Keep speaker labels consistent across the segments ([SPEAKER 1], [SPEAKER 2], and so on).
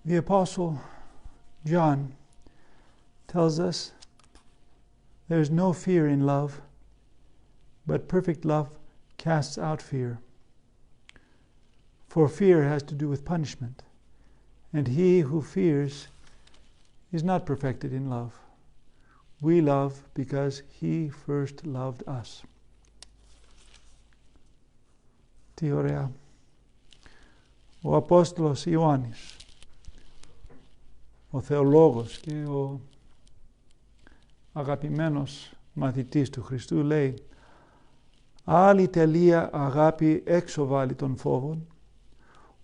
[SPEAKER 1] The Apostle John tells us there's no fear in love, but perfect love casts out fear. For fear has to do with punishment, and he who fears is not perfected in love. We love because he first loved us. Τι ωραία. Ο Απόστολος Ιωάννης, ο θεολόγος και ο αγαπημένος μαθητής του Χριστού, λέει: «Άλλη τελεία αγάπη έξω βάλει των φόβων,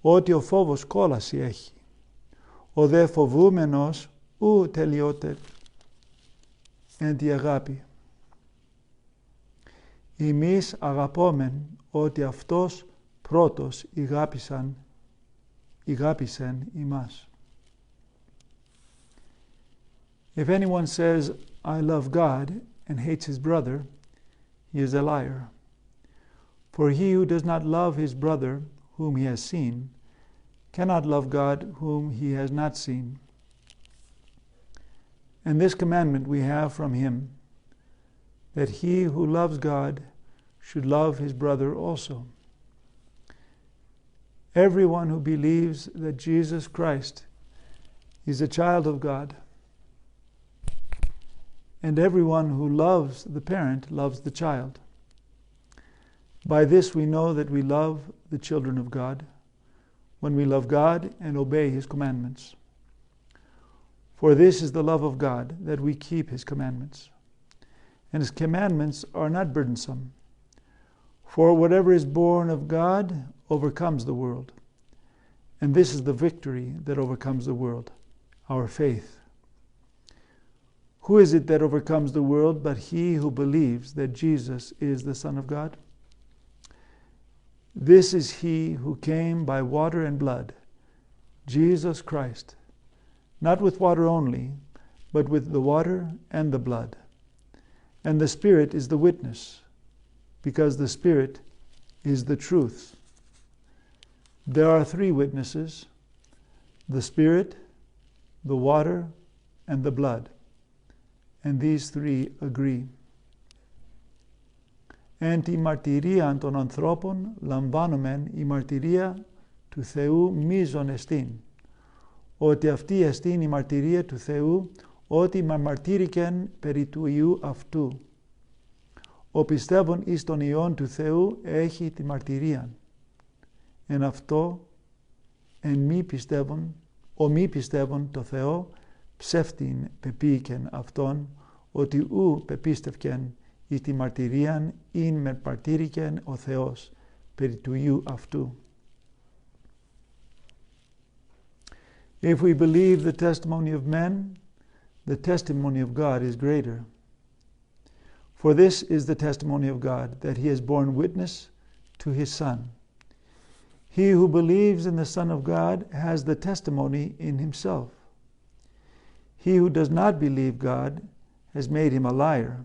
[SPEAKER 1] ότι ο φόβος κόλαση έχει. Ο δε φοβούμενος ου τελειώτε εν τη αγάπη. Εμείς αγαπόμεν ότι αυτός πρώτος ηγάπησεν ημάς». If anyone says, "I love God," and hates his brother, he is a liar. For he who does not love his brother whom he has seen cannot love God whom he has not seen. And this commandment we have from him, that he who loves God should love his brother also. Everyone who believes that Jesus Christ is a child of God, and everyone who loves the parent loves the child. By this we know that we love the children of God, when we love God and obey his commandments. For this is the love of God, that we keep his commandments. And his commandments are not burdensome. For whatever is born of God overcomes the world. And this is the victory that overcomes the world, our faith. Who is it that overcomes the world but he who believes that Jesus is the Son of God? This is he who came by water and blood, Jesus Christ, not with water only, but with the water and the blood. And the Spirit is the witness, because the Spirit is the truth. There are three witnesses: the Spirit, the water, and the blood. And these three agree. Εν τη μαρτυρίαν των ανθρώπων λαμβάνομεν η μαρτυρία του Θεού μείζων εστίν, ότι αυτή εστίν η μαρτυρία του Θεού, ότι μαρτύρηκεν περί του Υιού αυτού. Ο πιστεύων εις τον Υιόν του Θεού έχει τη μαρτυρίαν. Εν αυτό, εν μη πιστεύων, ο μη πιστεύων το Θεό, ψεύτην πεποίηκεν αυτόν, ότι ου πεπίστευκεν εις τη μαρτυρίαν, ειν με μαρτύρηκεν ο Θεός περί του Υιού αυτού. If we believe the testimony of men, the testimony of God is greater. For this is the testimony of God, that he has borne witness to his Son. He who believes in the Son of God has the testimony in himself. He who does not believe God has made him a liar,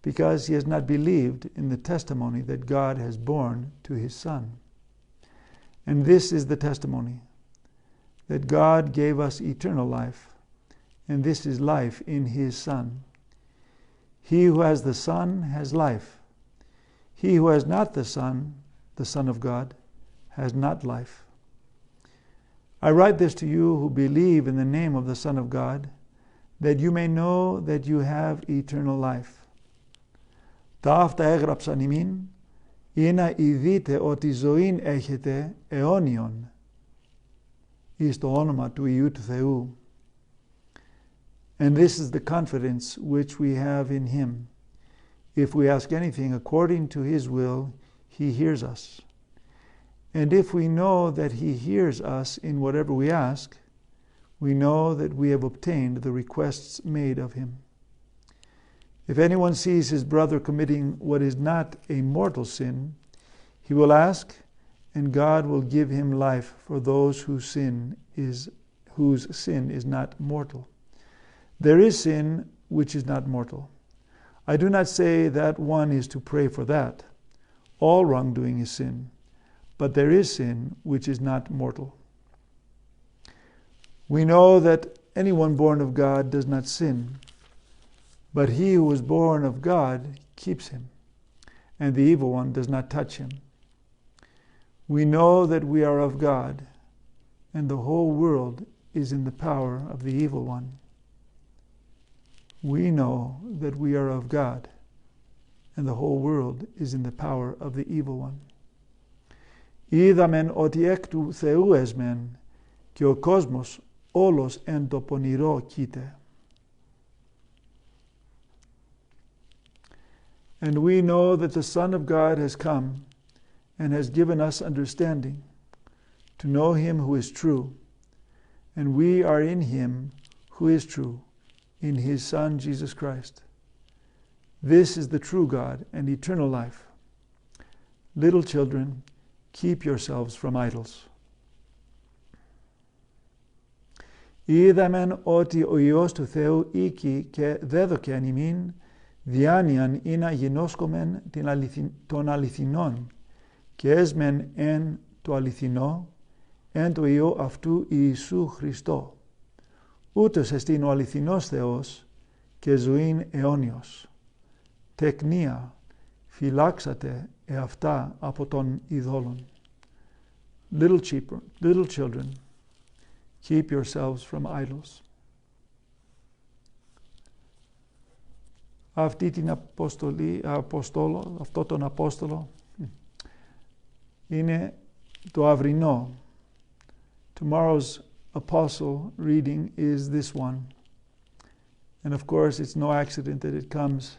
[SPEAKER 1] because he has not believed in the testimony that God has borne to his Son. And this is the testimony, that God gave us eternal life, and this is life in his Son. He who has the Son has life. He who has not the Son of God, has not life. I write this to you who believe in the name of the Son of God, that you may know that you have eternal life. Τα αυτά έγραψαν ημίν, ή να ειδείτε ότι ζωήν έχετε αιώνιον, εις το όνομα του Υιού του Θεού. And this is the confidence which we have in him. If we ask anything according to his will, he hears us. And if we know that he hears us in whatever we ask, we know that we have obtained the requests made of him. If anyone sees his brother committing what is not a mortal sin, he will ask, and God will give him life for those whose sin is not mortal. There is sin which is not mortal. I do not say that one is to pray for that. All wrongdoing is sin, but there is sin which is not mortal. We know that anyone born of God does not sin, but he who is born of God keeps him, and the evil one does not touch him. We know that we are of God, and the whole world is in the power of the evil one. We know that we are of God, and the whole world is in the power of the evil one. Είδαμεν ότι εκ του Θεού εσμεν, και ο κόσμος όλος εν το πονηρό κοίται. And we know that the Son of God has come and has given us understanding to know him who is true, and we are in him who is true, in his Son Jesus Christ. This is the true God and eternal life. Little children, keep yourselves from idols. Είδαμεν ότι ο Υιός του Θεού οίκη και δέδωκεν ημίν διάνοιαν ή να γινώσκομεν των αληθινών και έσμεν εν το αληθινό εν το Υιό αυτού Ιησού Χριστό. Ούτως εστίν ο αληθινός Θεός και ζωήν αιώνιος. Τεκνία φυλάξατε εαυτά από των ειδόλων. Little children, keep yourselves from idols. Αυτό τον Απόστολο είναι το αυρινό. Tomorrow's apostle reading is this one. And of course, it's no accident that it comes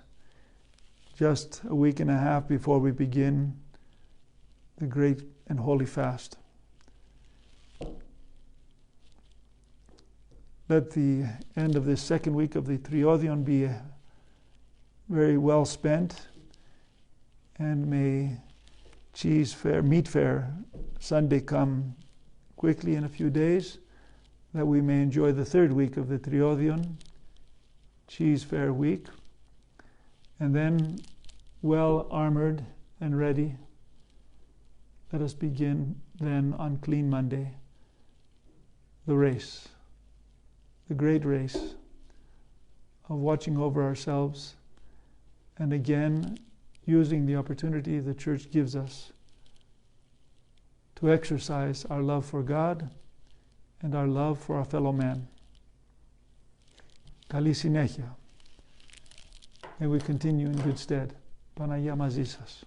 [SPEAKER 1] just a week and a half before we begin the great and holy fast. Let the end of this second week of the Triodion be very well spent, and may meat fair Sunday come quickly in a few days, that we may enjoy the third week of the Triodion, cheese fair week, and then, well armored and ready, let us begin then on Clean Monday the race, the great race of watching over ourselves, and again using the opportunity the Church gives us to exercise our love for God and our love for our fellow man. Καλή συνέχεια. May we continue in good stead. Παναγία μαζί σας.